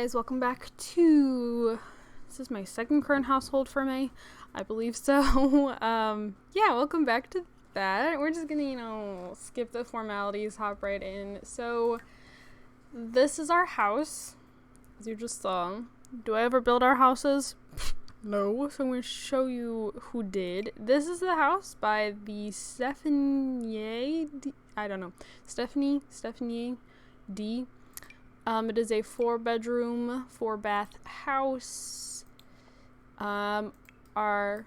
guys, welcome back to, this is my second current household for May, I believe so. Yeah, welcome back to that. We're just gonna, skip the formalities, hop right in. So, this is our house, as you just saw. Do I ever build our houses? No, so I'm gonna show you who did. This is the house by the Stephanie D. It is a 4-bedroom, 4-bath house. Our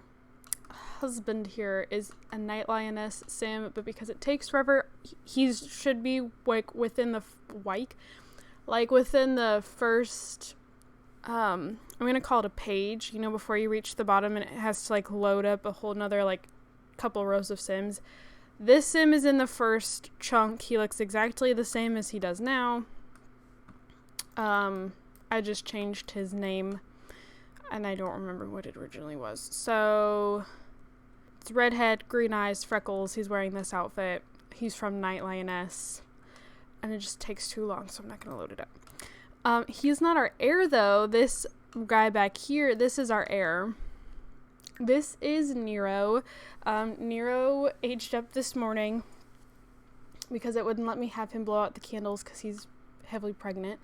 husband here is a night lioness sim, but because it takes forever, he should be within the within the first, I'm gonna call it a page, before you reach the bottom, and it has to load up a whole nother couple rows of sims. This sim is in the first chunk. He looks exactly the same as he does now. I just changed his name, and I don't remember what it originally was. So, it's redhead, green eyes, freckles. He's wearing this outfit. He's from Night Lioness, and it just takes too long, so I'm not going to load it up. He's not our heir, though. This guy back here, this is our heir. This is Nero. Nero aged up this morning because it wouldn't let me have him blow out the candles because he's heavily pregnant.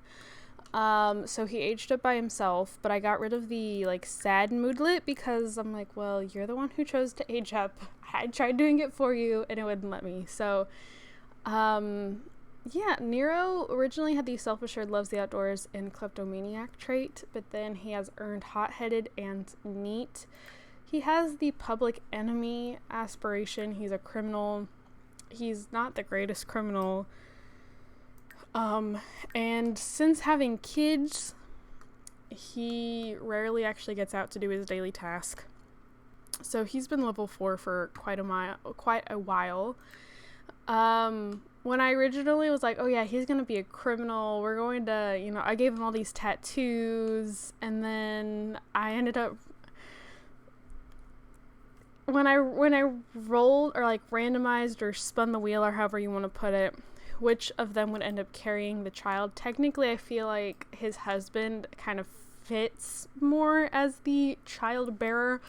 So he aged up by himself, but I got rid of the sad moodlet because I'm like, well, you're the one who chose to age up. I tried doing it for you and it wouldn't let me. So, yeah, Nero originally had the self-assured, loves the outdoors, and kleptomaniac trait, but then he has earned hot-headed and neat. He has the public enemy aspiration. He's a criminal. He's not the greatest criminal. And since having kids, he rarely actually gets out to do his daily task. So he's been level 4 for quite a while. When I originally was like, oh yeah, he's gonna be a criminal, we're going to, I gave him all these tattoos, and then I ended up, when I rolled or randomized or spun the wheel or however you want to put it, which of them would end up carrying the child. Technically, I feel like his husband kind of fits more as the child bearer,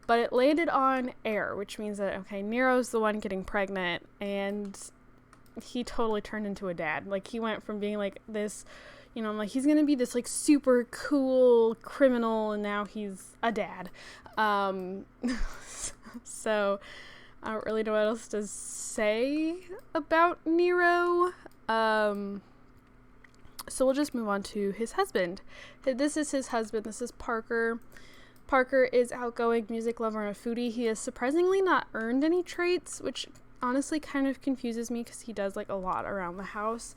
but it landed on heir, which means that, okay, Nero's the one getting pregnant, and he totally turned into a dad. He went from being this, I'm he's gonna be this super cool criminal, and now he's a dad. So I don't really know what else to say about Nero. So we'll just move on to his husband. This is his husband. This is Parker. Parker is outgoing, music lover, and a foodie. He has surprisingly not earned any traits, which honestly kind of confuses me because he does a lot around the house.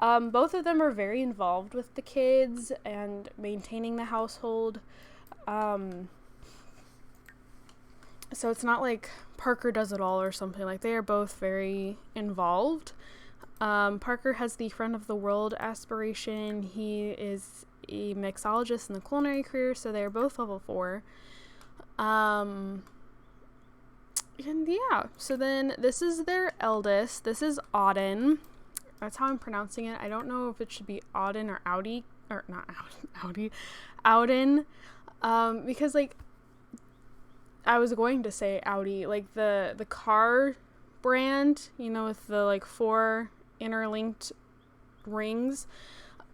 Both of them are very involved with the kids and maintaining the household. So it's not like Parker does it all or something. They are both very involved. Parker has the friend of the world aspiration. He is a mixologist in the culinary career, so they're both level 4. And yeah, so then this is their eldest. This is Auden. That's how I'm pronouncing it. I don't know if it should be Auden or Audi, or not Audi, Auden. Because I was going to say Audi, the car brand, with the 4 interlinked rings,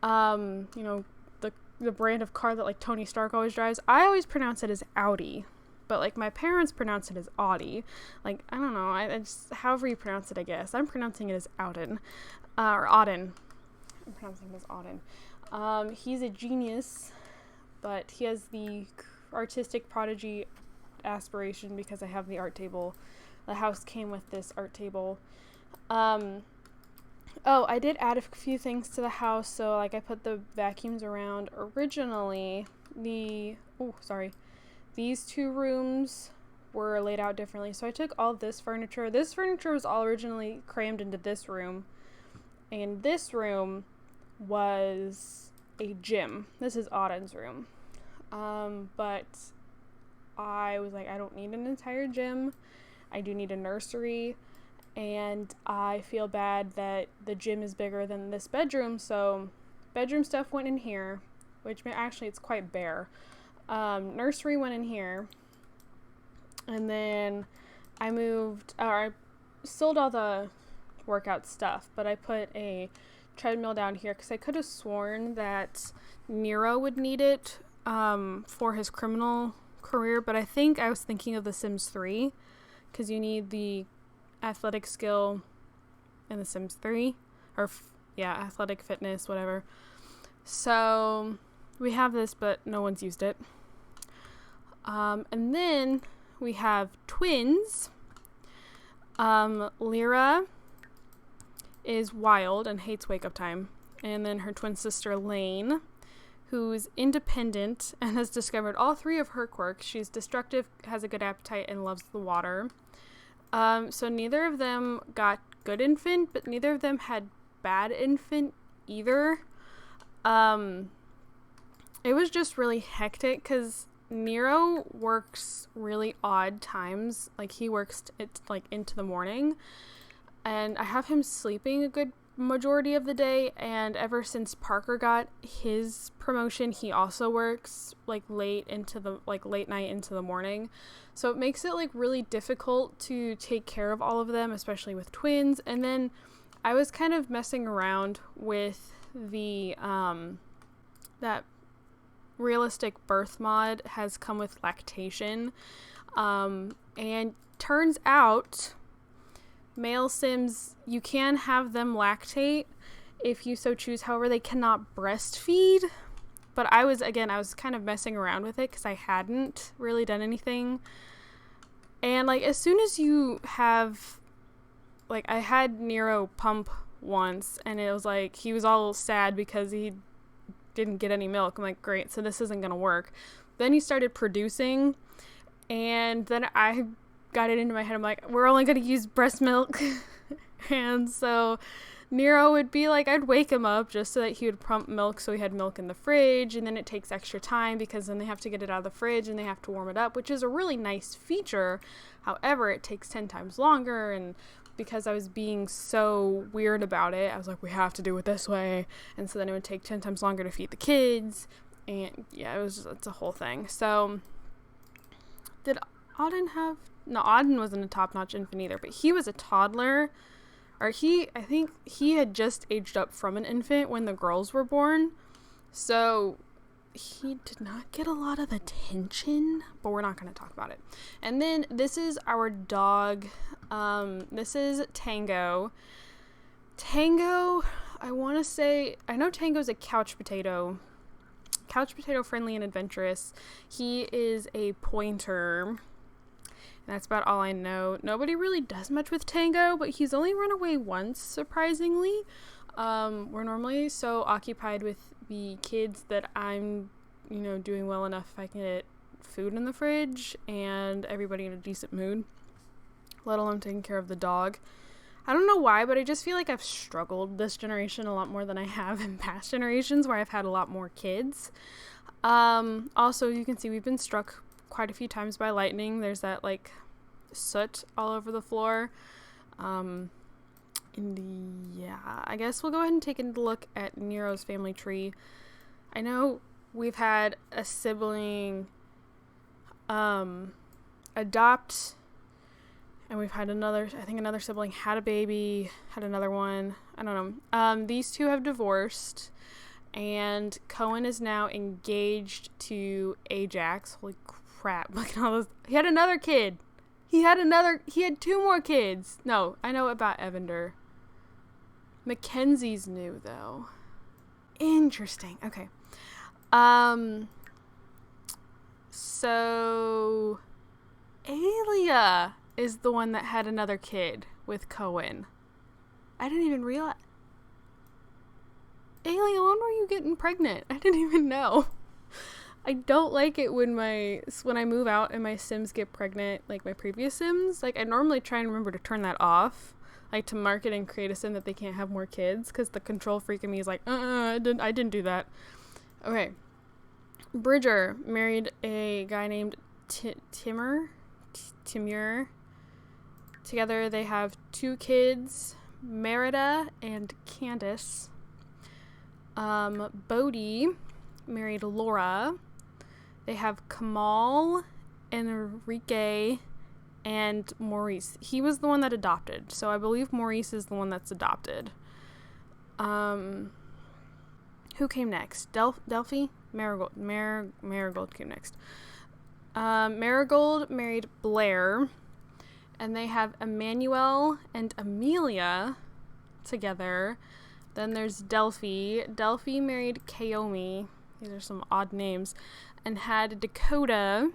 the brand of car that Tony Stark always drives. I always pronounce it as Audi, but my parents pronounce it as Audi. I don't know, I just, however you pronounce it, I guess. I'm pronouncing it as Auden, or Auden. I'm pronouncing it as Auden. He's a genius, but he has the artistic prodigy aspiration because I have the art table. The house came with this art table. I did add a few things to the house. So I put the vacuums around. Originally, these 2 rooms were laid out differently. So I took all this furniture. This furniture was all originally crammed into this room, and this room was a gym. This is Auden's room. But I was I don't need an entire gym. I do need a nursery, and I feel bad that the gym is bigger than this bedroom, so bedroom stuff went in here. which actually it's quite bare. Nursery went in here, and then I sold all the workout stuff, but I put a treadmill down here because I could have sworn that Nero would need it for his criminal career, but I think I was thinking of The Sims 3 because you need the athletic skill in The Sims 3, or athletic fitness, whatever. So we have this, but no one's used it. And then we have twins. Lyra is wild and hates wake up time. And then her twin sister Lane, who's independent and has discovered all 3 of her quirks. She's destructive, has a good appetite, and loves the water. So neither of them got good infant, but neither of them had bad infant either. It was just really hectic because Nero works really odd times. Like, he works into the morning, and I have him sleeping a good majority of the day, and ever since Parker got his promotion, he also works late night into the morning. So it makes it really difficult to take care of all of them, especially with twins. And then I was kind of messing around with the that realistic birth mod has come with lactation, and turns out male Sims, you can have them lactate if you so choose. However, they cannot breastfeed. But I was kind of messing around with it because I hadn't really done anything. And as soon as you have, I had Nero pump once, and it was he was all sad because he didn't get any milk. I'm like, great, so this isn't gonna work. Then he started producing, and then I got it into my head, I'm like, we're only gonna use breast milk. And so Nero would be I'd wake him up just so that he would pump milk, so he had milk in the fridge, and then it takes extra time because then they have to get it out of the fridge and they have to warm it up, which is a really nice feature. However, it takes 10 times longer, and because I was being so weird about it, I was like, we have to do it this way. And so then it would take 10 times longer to feed the kids, and it's a whole thing. So did Auden have... No, Auden wasn't a top-notch infant either, but he was a toddler. I think he had just aged up from an infant when the girls were born. So he did not get a lot of attention, but we're not going to talk about it. And then this is our dog. This is Tango. Tango, I know Tango's a couch potato friendly and adventurous. He is a pointer. That's about all I know. Nobody really does much with Tango, but he's only run away once, surprisingly. We're normally so occupied with the kids that I'm, doing well enough if I can get food in the fridge and everybody in a decent mood, let alone taking care of the dog. I don't know why, but I just feel like I've struggled this generation a lot more than I have in past generations where I've had a lot more kids. Also, you can see we've been struck quite a few times by lightning. There's that soot all over the floor. I guess we'll go ahead and take a look at Nero's family tree. I know we've had a sibling adopt, and we've had another sibling had a baby, had another one. I don't know. These two have divorced, and Cohen is now engaged to Ajax. Holy crap, look at all those. He had another kid. He had 2 more kids. No, I know about Evander. Mackenzie's new, though. Interesting. Okay. So Alia is the one that had another kid with Cohen. I didn't even realize. Alia, when were you getting pregnant? I didn't even know. I don't like it when I move out and my Sims get pregnant, like my previous Sims. I normally try and remember to turn that off, to mark it and create a Sim that they can't have more kids, because the control freak in me is I didn't do that. Okay. Bridger married a guy named Timur. Together they have 2 kids, Merida and Candace. Bodhi married Laura. They have Kamal, Enrique, and Maurice. He was the one that adopted, so I believe Maurice is the one that's adopted. Who came next? Delphi? Marigold. Marigold came next. Marigold married Blair, and they have Emmanuel and Amelia together. Then there's Delphi. Delphi married Kaomi. These are some odd names. And had Dakota.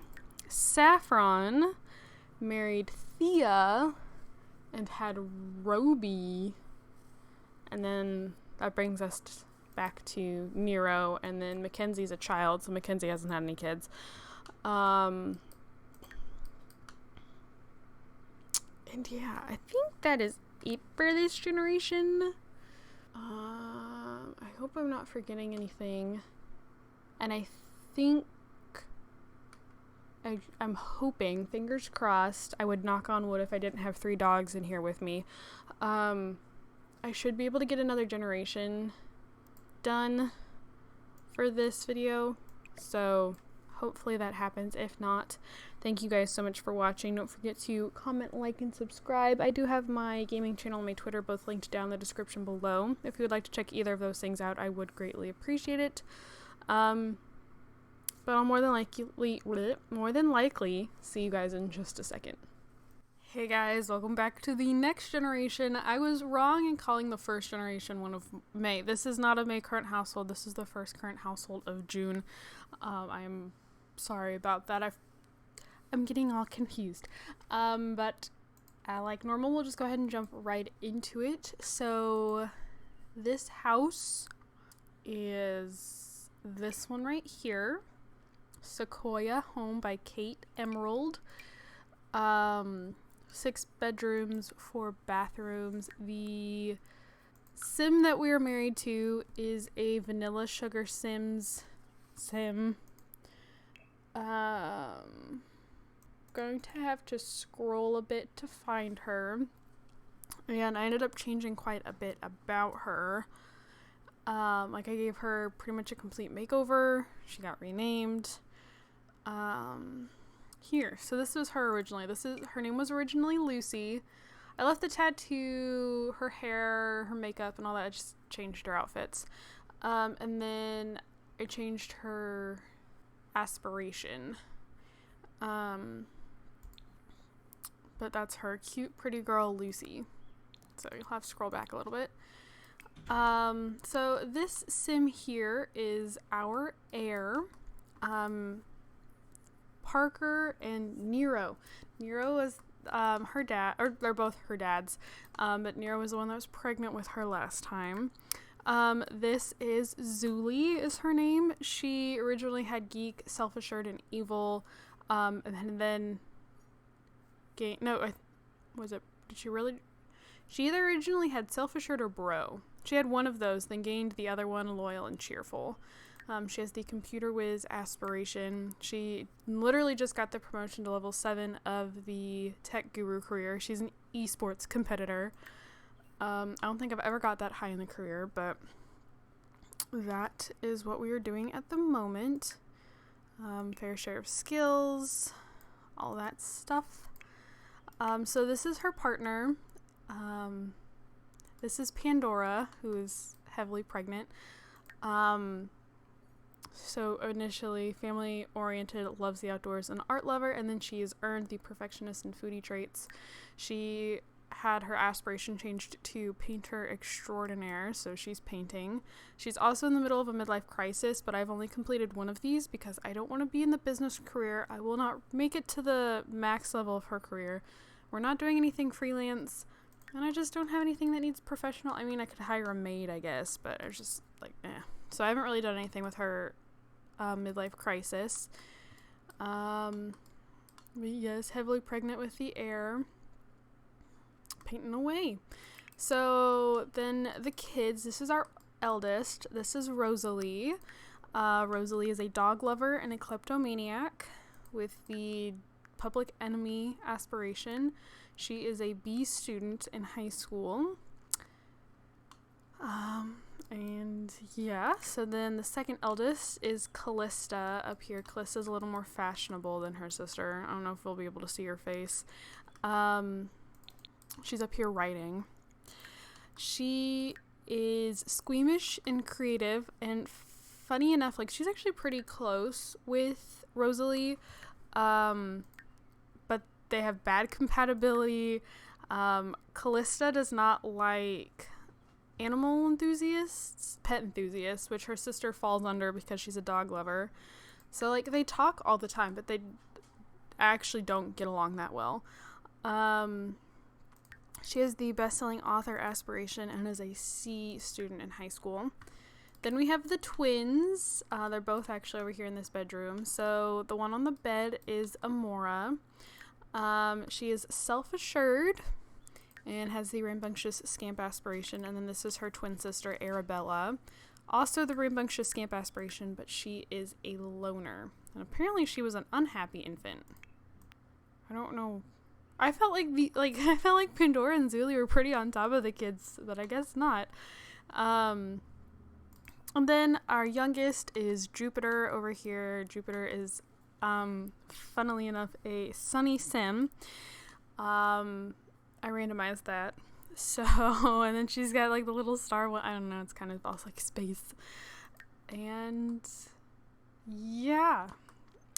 Saffron married Thea and had Roby. And then that brings us back to Nero. And then Mackenzie's a child, so Mackenzie hasn't had any kids. And yeah, I think that is it for this generation. I hope I'm not forgetting anything. And I think I'm hoping, fingers crossed, I would knock on wood if I didn't have 3 dogs in here with me. I should be able to get another generation done for this video. So hopefully that happens. If not, thank you guys so much for watching. Don't forget to comment, like, and subscribe. I do have my gaming channel and my Twitter both linked down in the description below. If you would like to check either of those things out, I would greatly appreciate it. But I'll more than likely see you guys in just a second. Hey guys, welcome back to the next generation. I was wrong in calling the first generation one of May. This is not a May current household. This is the first current household of June. I am sorry about that. I'm getting all confused. But like normal, we'll just go ahead and jump right into it. So this house is this one right here. Sequoia Home by Kate Emerald. 6 bedrooms, 4 bathrooms. The sim that we are married to is a Vanilla Sugar Sims sim. Going to have to scroll a bit to find her. And I ended up changing quite a bit about her. Like I gave her pretty much a complete makeover. She got renamed. Here, so this was her originally. Her name was originally Lucy. I left the tattoo, her hair, her makeup, and all that. I just changed her outfits. And then I changed her aspiration. But that's her cute, pretty girl, Lucy. So you'll have to scroll back a little bit. So this sim here is our heir. Parker and Nero. Nero was her dad, or they're both her dads, but Nero was the one that was pregnant with her last time. This is Zuli is her name. She originally had Geek, Self-Assured, and Evil, and then did she really? She either originally had Self-Assured or Bro. She had one of those, then gained the other one, Loyal and Cheerful. She has the Computer Whiz aspiration. She literally just got the promotion to level 7 of the Tech Guru career. She's an esports competitor. I don't think I've ever got that high in the career, but that is what we are doing at the moment. Fair share of skills, all that stuff. So this is her partner. This is Pandora, who is heavily pregnant. So initially family-oriented, loves the outdoors, and art lover, and then she has earned the perfectionist and foodie traits. She had her aspiration changed to painter extraordinaire, so she's painting. She's also in the middle of a midlife crisis, but I've only completed one of these because I don't want to be in the business career. I will not make it to the max level of her career. We're not doing anything freelance, and I just don't have anything that needs professional. I mean, I could hire a maid, I guess, but it's just like, eh. So I haven't really done anything with her midlife crisis. But yes, heavily pregnant with the heir. Painting away. So then the kids, this is our eldest. This is Rosalie. Rosalie is a dog lover and a kleptomaniac with the Public Enemy aspiration. She is a B student in high school. And yeah, so then the second eldest is Callista up here. Callista's a little more fashionable than her sister. I don't know if we'll be able to see her face. She's up here writing. She is squeamish and creative, and funny enough, like, she's actually pretty close with Rosalie, but they have bad compatibility. Callista does not like animal enthusiasts, pet enthusiasts, which her sister falls under because she's a dog lover. So, like, they talk all the time, but they actually don't get along that well. She has the best-selling author aspiration and is a C student in high school. Then we have the twins. They're both actually over here in this bedroom. So the one on the bed is Amora. She is self-assured and has the rambunctious scamp aspiration. And then this is her twin sister, Arabella. Also the rambunctious scamp aspiration, but she is a loner. And apparently she was an unhappy infant. I don't know. I felt like Pandora and Zuli were pretty on top of the kids, but I guess not. And then our youngest is Jupiter over here. Jupiter is, funnily enough, a Sunny Sim. I randomized that. So, and then she's got like the little star one. I don't know, it's kind of also like space. And yeah,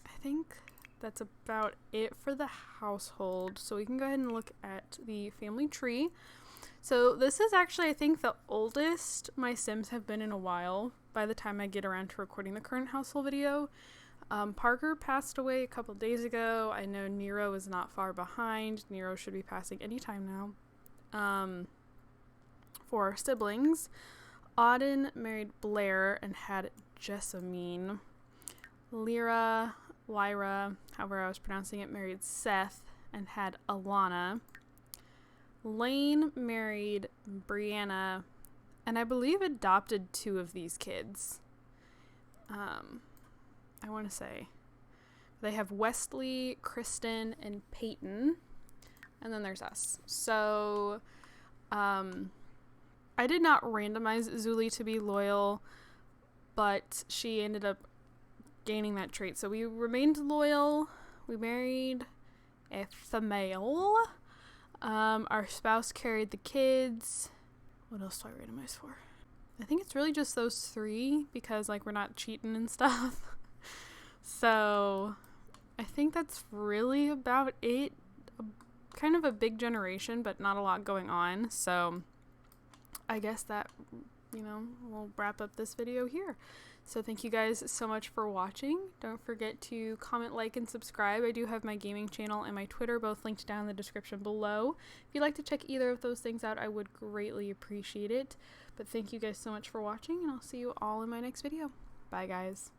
I think that's about it for the household. So we can go ahead and look at the family tree. So this is actually, I think, the oldest my Sims have been in a while by the time I get around to recording the current household video. Parker passed away a couple days ago. I know Nero is not far behind. Nero should be passing anytime now. For our siblings, Auden married Blair and had Jessamine. Lyra, however I was pronouncing it, married Seth and had Alana. Lane married Brianna and I believe adopted 2 of these kids. I want to say they have Wesley, Kristen, and Peyton, and then there's us. So I did not randomize Zuli to be loyal, but she ended up gaining that trait. So we remained loyal. We married a female. Our spouse carried the kids. What else do I randomize for? I think it's really just those 3 because, like, we're not cheating and stuff. So I think that's really about it. Kind of a big generation, but not a lot going on. So I guess that, we'll wrap up this video here. So thank you guys so much for watching. Don't forget to comment, like, and subscribe. I do have my gaming channel and my Twitter both linked down in the description below. If you'd like to check either of those things out, I would greatly appreciate it. But thank you guys so much for watching, and I'll see you all in my next video. Bye, guys.